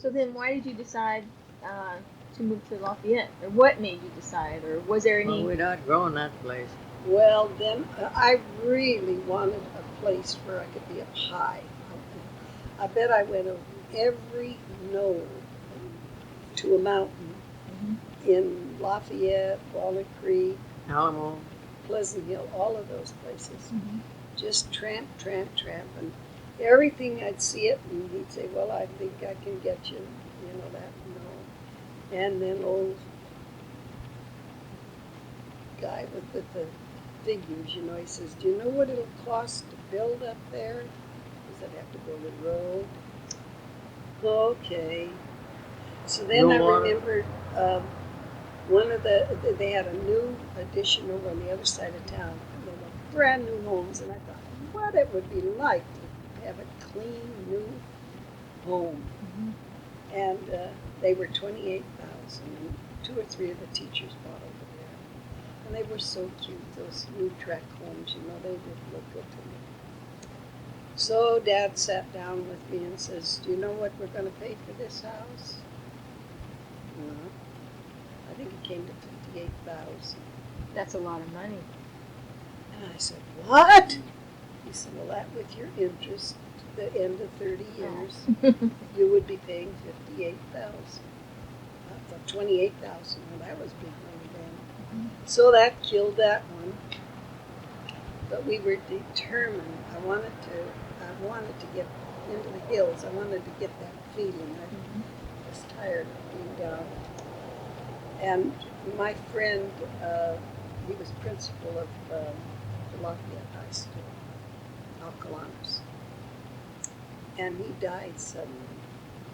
So then, why did you decide to move to Lafayette, or what made you decide, or was there Well, any? we'd outgrown that place. Well, then I really wanted a place where I could be up high. I bet I went over every knoll to a mountain Mhm. in Lafayette, Walnut Creek, Alamo. Pleasant Hill, all of those places. Mhm. Just tramp, tramp, tramp, and everything I'd see it, and he'd say, "Well, I think I can get you, you know that, no." And then old guy with the figures, he says, "Do you know what it'll cost to build up there?" Does that have to build a road? Okay. So then No I water. remembered they had a new addition over on the other side of town, and they were brand new homes, and I thought, what it would be like to have a clean new home. Mhm. And they were 28,000, and two or three of the teachers bought over there, and they were so cute. Those new track homes, they did look good to me. So Dad sat down with me and says, "Do you know what we're going to pay for this house?" Well, I think it came to 58,000. That's a lot of money. And I said, "What?" He said, "Well, that with your interest, the end of 30 years, Oh. you would be paying 58,000." I thought 28,000. Well, that was big money then. Mhm. So that killed that one. But we were determined. I wanted to get into the hills. I wanted to get that feeling. Mhm. I was tired of being down. And my friend, he was principal of the Lafayette High School, Alcalanos. And he died suddenly,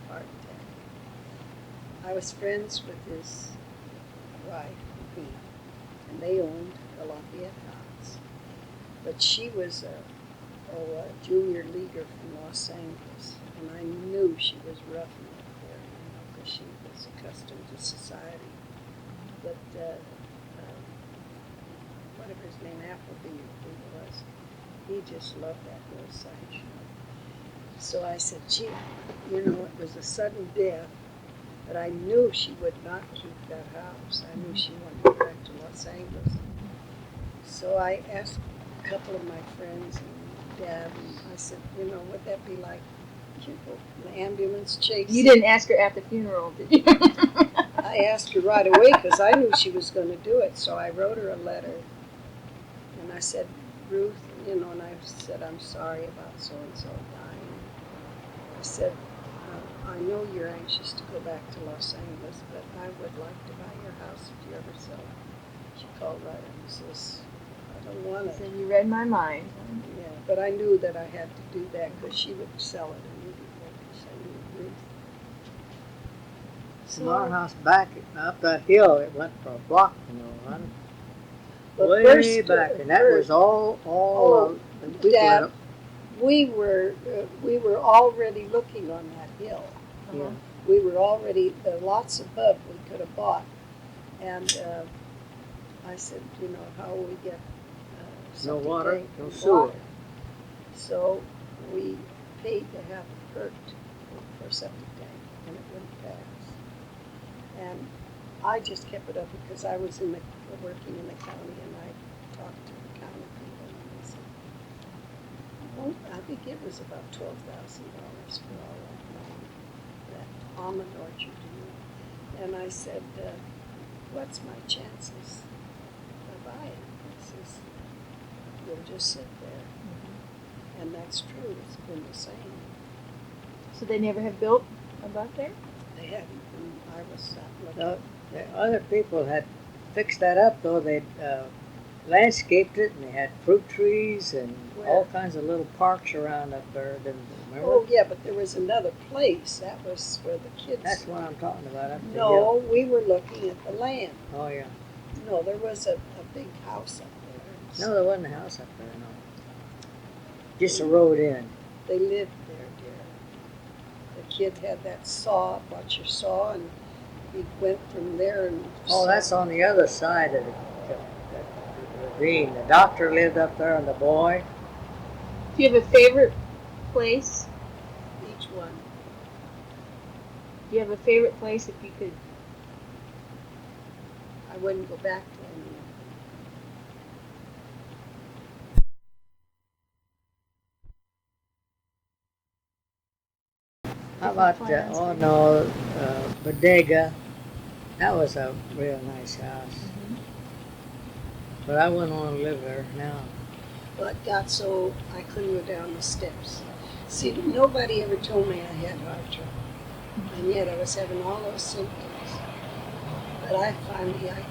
heart attack. I was friends with his wife, Pete, and they owned the Lafayette House. But she was a junior leaguer from Los Angeles, and I knew she was roughing it there, because she was accustomed to society. But whatever his name, Appleby, was, he just loved that little sideshow. So I said, "Gee, it was a sudden death, but I knew she would not keep that house. I knew she wanted to go back to Los Angeles." So I asked a couple of my friends and Dad, and I said, "Would that be like, the ambulance chase?" You didn't ask her at the funeral, did you? I asked her right away because I knew she was going to do it. So I wrote her a letter, and I said, "Ruth," and I said, "I'm sorry about so and so dying." I said, "I know you're anxious to go back to Los Angeles, but I would like to buy your house if you ever sell it." She called right up and says, "I don't want it." So you read my mind. Yeah, but I knew that I had to do that because she would sell it immediately because I knew Ruth. From our house back up that hill, it went for a block, right? But Way first, back, and that was all oh, the people Dad, that, we were already looking on that hill. yeah. We were already the lots above we could have bought, and I said, "How will we get No septic water, tank no and sewer. water?" So we paid to have it perked for a septic tank, and it wouldn't pass. And I just kept it up because I was working in the county, and I talked to the county people, and they said, "Oh, I think it was about $12,000 for all that almond orchard." And I said, "What's my chances of buying?" He says, "You'll just sit there." And that's true. It's been the same. So they never have built above there? They hadn't, and I was not The, looking. the other people had fixed that up, though. They'd landscaped it, and they had fruit trees and all Where? kinds of little parks around up there. Didn't they? Remember? Oh, yeah, but there was another place. That was where the kids. That's what I'm talking about. Up the hill. No, we were looking at the land. Oh yeah. No, there was a big house up there. No, there wasn't a house up there. No. Just a road in. They lived there, dear. The kid had that saw, bought your saw, and he went from there and. Oh, that's on the other side of the ravine. The doctor lived up there, and the boy. Do you have a favorite place? Each one. Do you have a favorite place if you could? I wouldn't go back to any of them. How about, plans oh for- no, Bodega. That was a real nice house. But I wouldn't want to live there now. Well, it got so I couldn't go down the steps. See, nobody ever told me I had heart trouble, and yet I was having all those symptoms. But I finally, it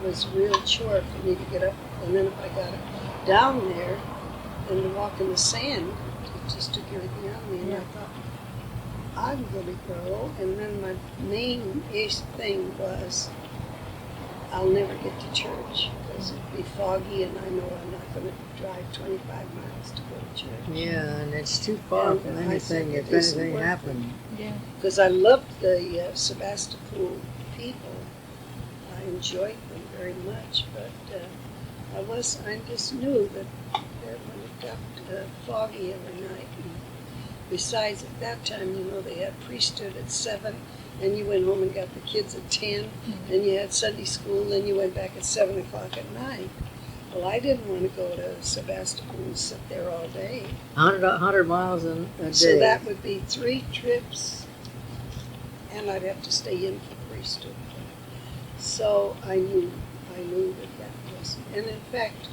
was a real chore for me to get up, and then if I got down there and to walk in the sand, it just took everything out of me. And I thought, I'm going to go. And then my main thing was, I'll never get to church because it'd be foggy, and I know I'm not going to drive 25 miles to go to church. Yeah, and it's too far And from I anything said, if it isn't anything worth it. happened. Yeah. Because I loved the Sebastopol people. I enjoyed them very much, but I just knew that when it got foggy every night. And besides, at that time, they had priesthood at 7, and you went home and got the kids at 10, and you had Sunday school, and then you went back at 7 o'clock at night. Well, I didn't want to go to Sebastopol and sit there all day. 100 miles a day. So that would be 3 trips, and I'd have to stay in for priesthood. So I knew that was. And in fact,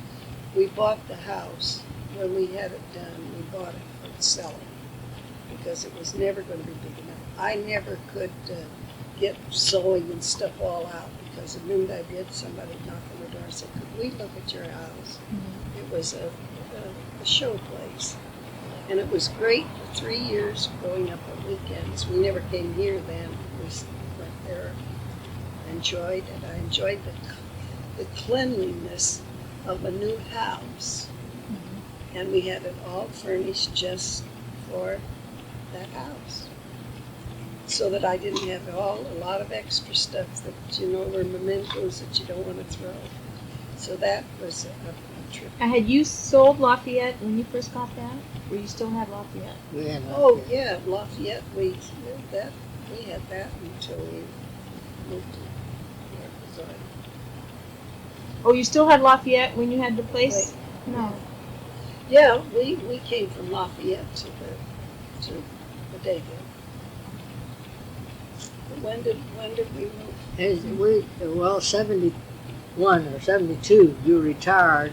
we bought the house when we had it done. We bought it for selling because it was never going to be big enough. I never could get sewing and stuff all out because the minute I did, somebody knocked on the door and said, "Could we look at your house?" It was a show place. And it was great for 3 years going up on weekends. We never came here then. We went there. Enjoyed it. I enjoyed the cleanliness of a new house. And we had it all furnished just for that house. So that I didn't have a lot of extra stuff that, were mementos that you don't want to throw. So that was a trip. Had you sold Lafayette when you first got that? Or you still had Lafayette? We had Oh yeah, Lafayette. We had that until we moved to North Missouri. Oh, you still had Lafayette when you had the place? No. Yeah, we came from Lafayette to Bodega. When did we move? 71 or 72, you retired,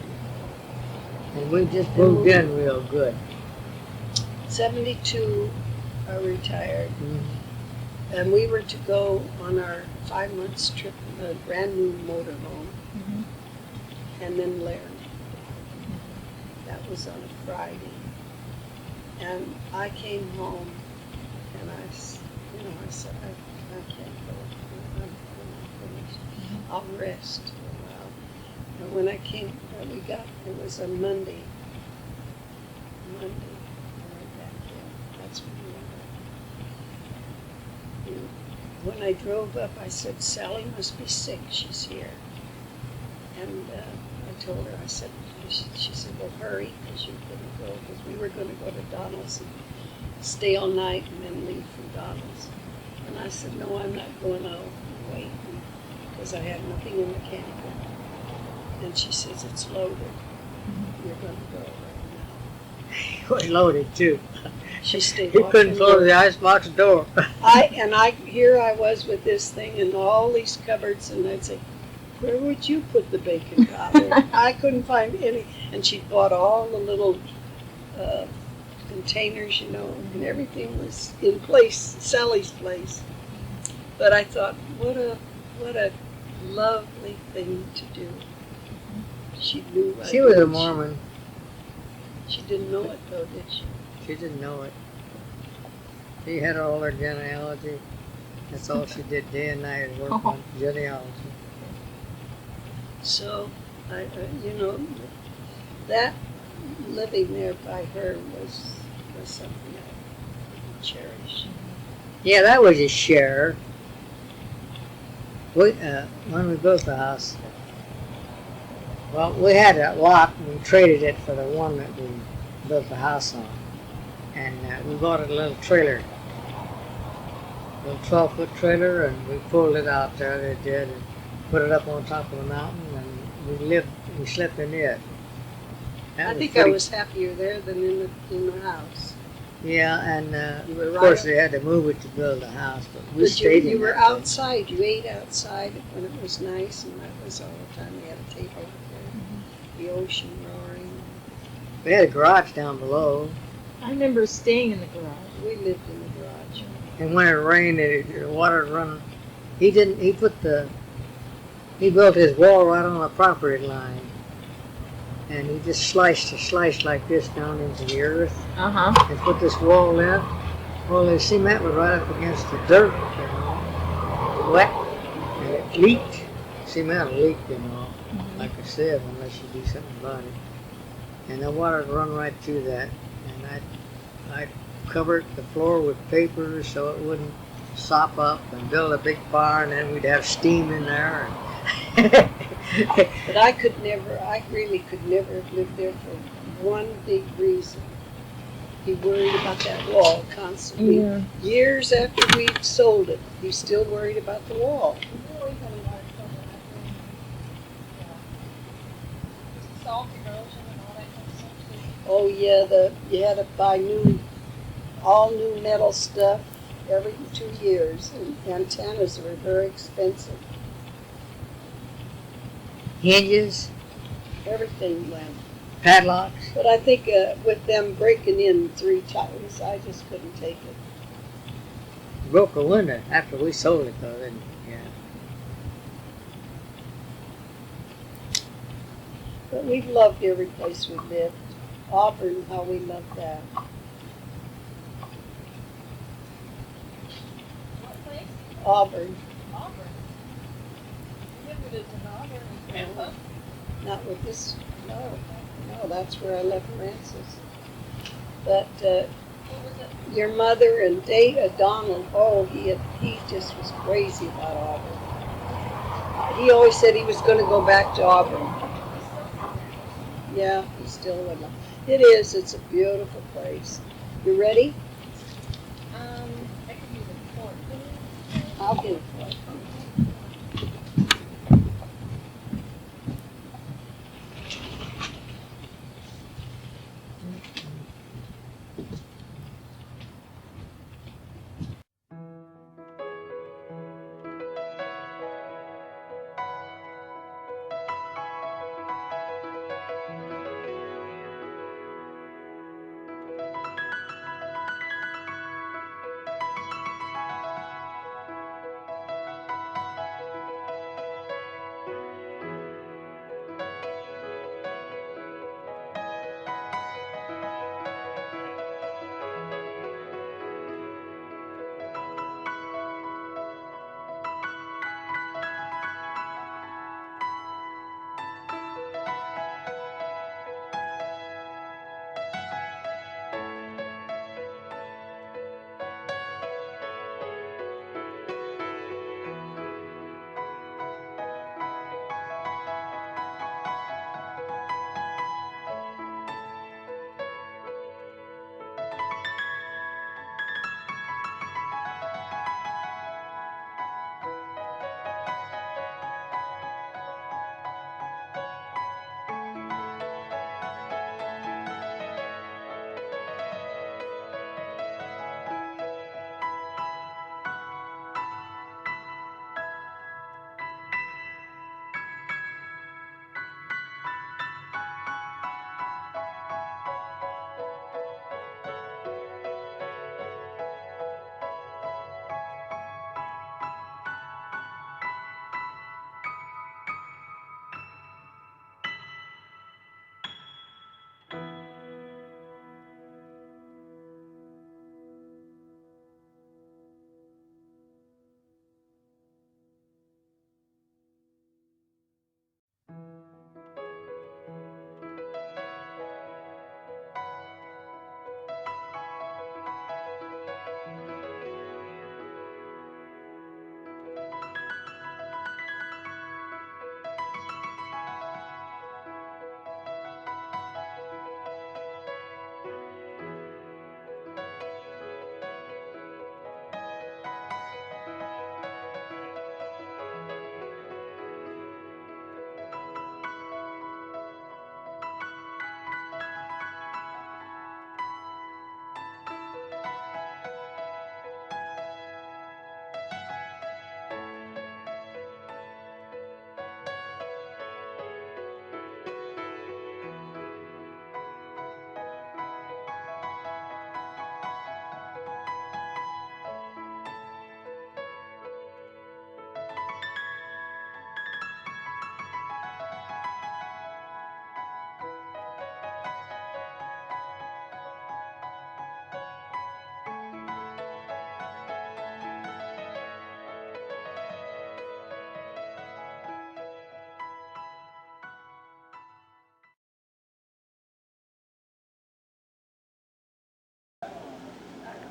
and we just moved in real good. 72, I retired, and we were to go on our 5 months trip in a brand new motorhome, and then Laramie. That was on a Friday, and I came home, and I said, I can't go. I'm finished. I'll rest for a while. And when I came, it was a Monday. I went back in. That's when we went back. When I drove up, I said, Sally must be sick. She's here. And I told her, I said, she said, well, hurry, because you couldn't go, because we were going to go to Donald's and stay all night and then leave from Donald's. And I said, no, I'm not going. I'll wait, because I had nothing in the camper. And she says, it's loaded. You're going to go right now. It was loaded too. She stayed He couldn't watching close her. the icebox door. Here I was with this thing and all these cupboards, and I'd say, where would you put the bacon powder? I couldn't find any. And she bought all the little containers, and everything was in place, Sally's place. But I thought, what a lovely thing to do. She knew. She was a Mormon. She didn't know it though, did she? She didn't know it. She had all her genealogy. That's all she did day and night, work on genealogy. So, that living there by her was something I cherished. Yeah, that was a share. We when we built the house, well, we had a lot. We traded it for the one that we built the house on, and we bought a little trailer. little 12-foot trailer, and we pulled it out there. They did, and put it up on top of the mountain, and we slept in it. That I was think I pretty- was happier there than in the house. Yeah, and You were of right course up- they had to move it to build a house, but we But stayed you in were that thing. outside. You ate outside when it was nice, and that was all the time. We had a table out there, the ocean roaring. We had a garage down below, I remember staying in the garage. We lived in the garage. and when it rained, the water would run. He didn't. He built his wall right on the property line, and he just sliced like this down into the earth, Uh-huh. and put this wall in. Well, the cement was right up against the dirt, you know, wet, and it leaked. Cement leaked, you know, like I said, unless you do something about it. And the water would run right through that, and I'd cover the floor with paper so it wouldn't sop up, and build a big fire, and then we'd have steam in there. But I really could never have lived there for one big reason. He worried about that wall constantly. Yeah. Years after we'd sold it, he's still worried about the wall. Salt erosion and all that kind of stuff too. Oh yeah, you had to buy all new metal stuff every 2 years, and antennas were very expensive. Hinges, Everything went. padlocks. But I think with them breaking in 3 times, I just couldn't take it. Broke a window after we sold it, though, didn't we? Yeah. But we've loved every place we lived. Auburn, how we loved that. What place? Auburn, Auburn. You never lived in Auburn with Grandpa? not with this. No, that's where I left Francis. But What was it? your mother and Donald, oh, he just was crazy about Auburn. He always said he was going to go back to Auburn. Yeah, he still would. It is. It's a beautiful place. You ready? I could use a fork. I'll get it for you.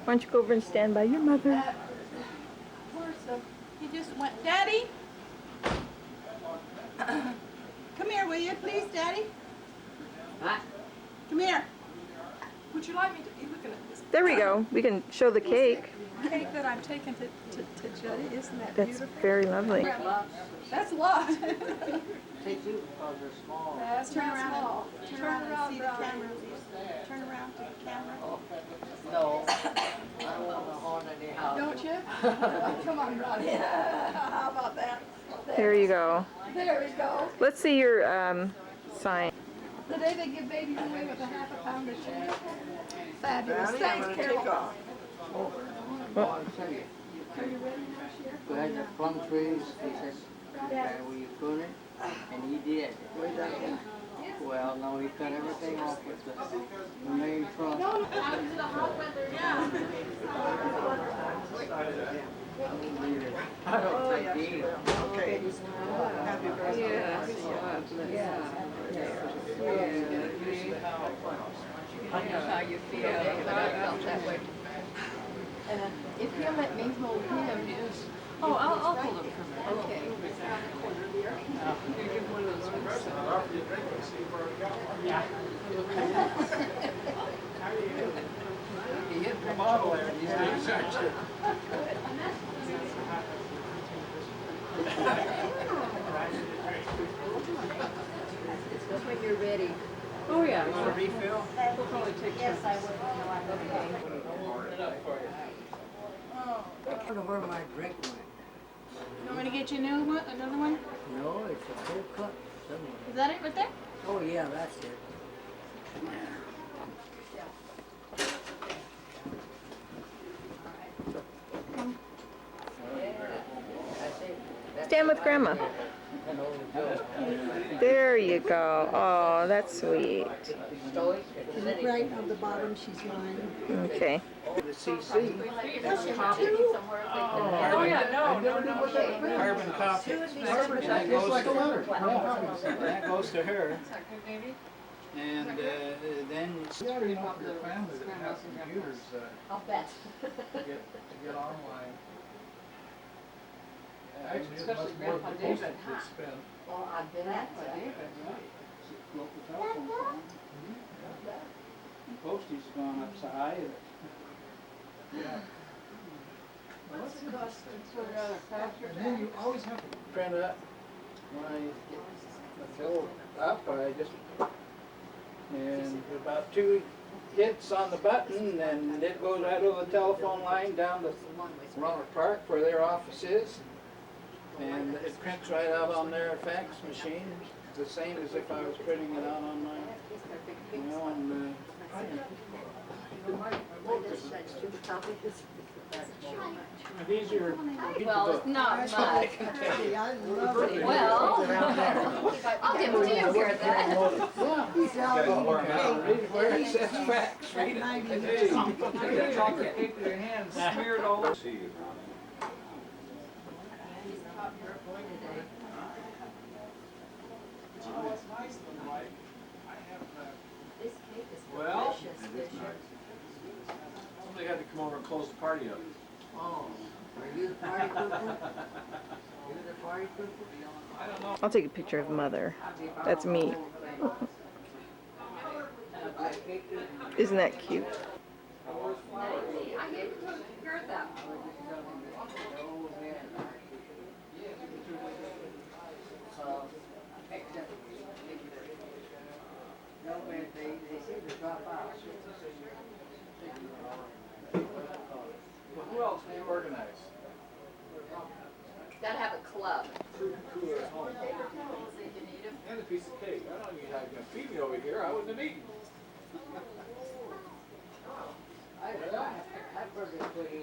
Why don't you go over and stand by your mother? Where's the? He just went. Daddy. Come here, will you, please, Daddy? Huh? Come here. Would you like me to be looking at this There we go. We can show the cake. cake that I'm taking to Judy? Isn't that That's beautiful? very lovely. That's a lot. Take two because they're small. That's turn around. Turn around and see the camera. Turn around to the camera. No, I don't want to horn any house. Don't you? Come on, Ronnie. How about that? There you go. There we go. Let's see your sign. The day they give babies away with a half a pound of cheese. Fabulous. Thanks, Carol. Oh, I'll tell you. Are you ready now, Cher? We had the plum trees, he said, will you prune it? And he did. Well, no, he cut everything off with the main trunk. I don't think either. Happy birthday. I know how you feel, but I felt that way. If you'll let me hold him. Oh, I'll hold him for a minute. Okay. You give one of those ones. He hit the bottle there. He's Just when you're ready. Oh, yeah. You want a refill? We'll probably take yes, I will. I don't know where my drink went. You want me to get you a new one? Another one? No, it's a full cup somewhere. Is that it right there? Oh, yeah, that's it. Stand with Grandma. There you go. Oh, that's sweet. Right on the bottom, she's lying. Okay. The CC. Oh, yeah, no. Carbon copy. That goes like a letter. That goes to her. And then it's You already know your family that has computers I'll bet. to get online. Actually, it's Especially much more Grandpa than David, postage huh? they spend. Well, I bet. local telephone. Postage has gone up so high that Yeah. What's the cost for another factor? And then you always have to print up. When I get filled up, I just, and about 2 hits on the button and it goes right over the telephone line down to Ronald Park where their office is. And it prints right out on their fax machine, the same as if I was printing it out on my, you know, and these are Well, it's not much. Hey, I love it. Well, I'll give them to you, Garrett, then. He's out eating cake. where it says fax, read it. Hey, chocolate cake with your hands smeared all over. You know what's nice though, Mike? I have, This cake is Well, delicious this year. somebody had to come over and close the party up. Oh, are you the party pooper? You're the party pooper? I don't know. I'll take a picture of Mother. That's me. Isn't that cute? I gave Garrett that one. No, they seem to drop out. Who else do you organize? Gotta have a club. Food cooler at home. And a piece of cake. I don't need how you're gonna feed me over here. I wouldn't have eaten. I prefer to put 80.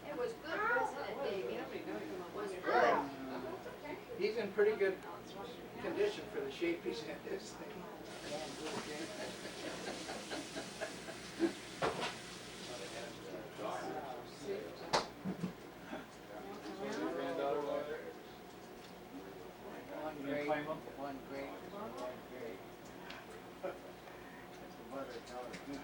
It was good, wasn't it, baby? It was good. He's in pretty good condition for the shape he's in this thing. Granddaughter over there. One You great, gonna claim him? one great, one great. That's the mother telling me.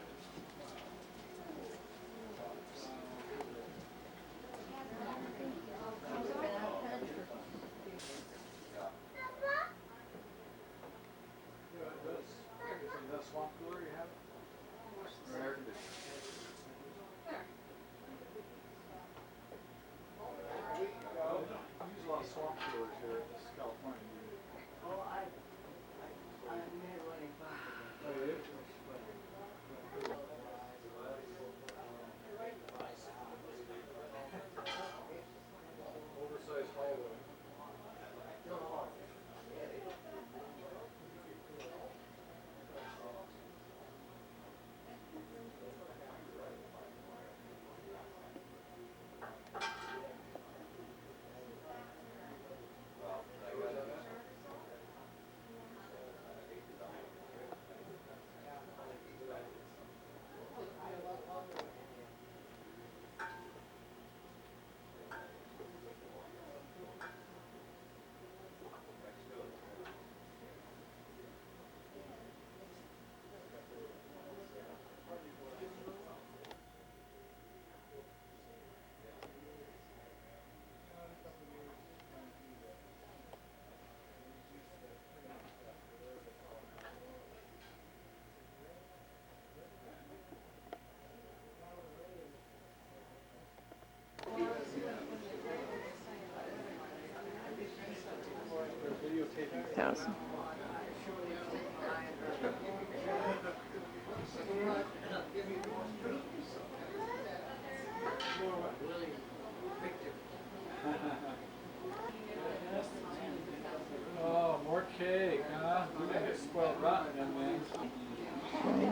house. Oh, more cake, huh? We're gonna get spoiled rotten, then, man.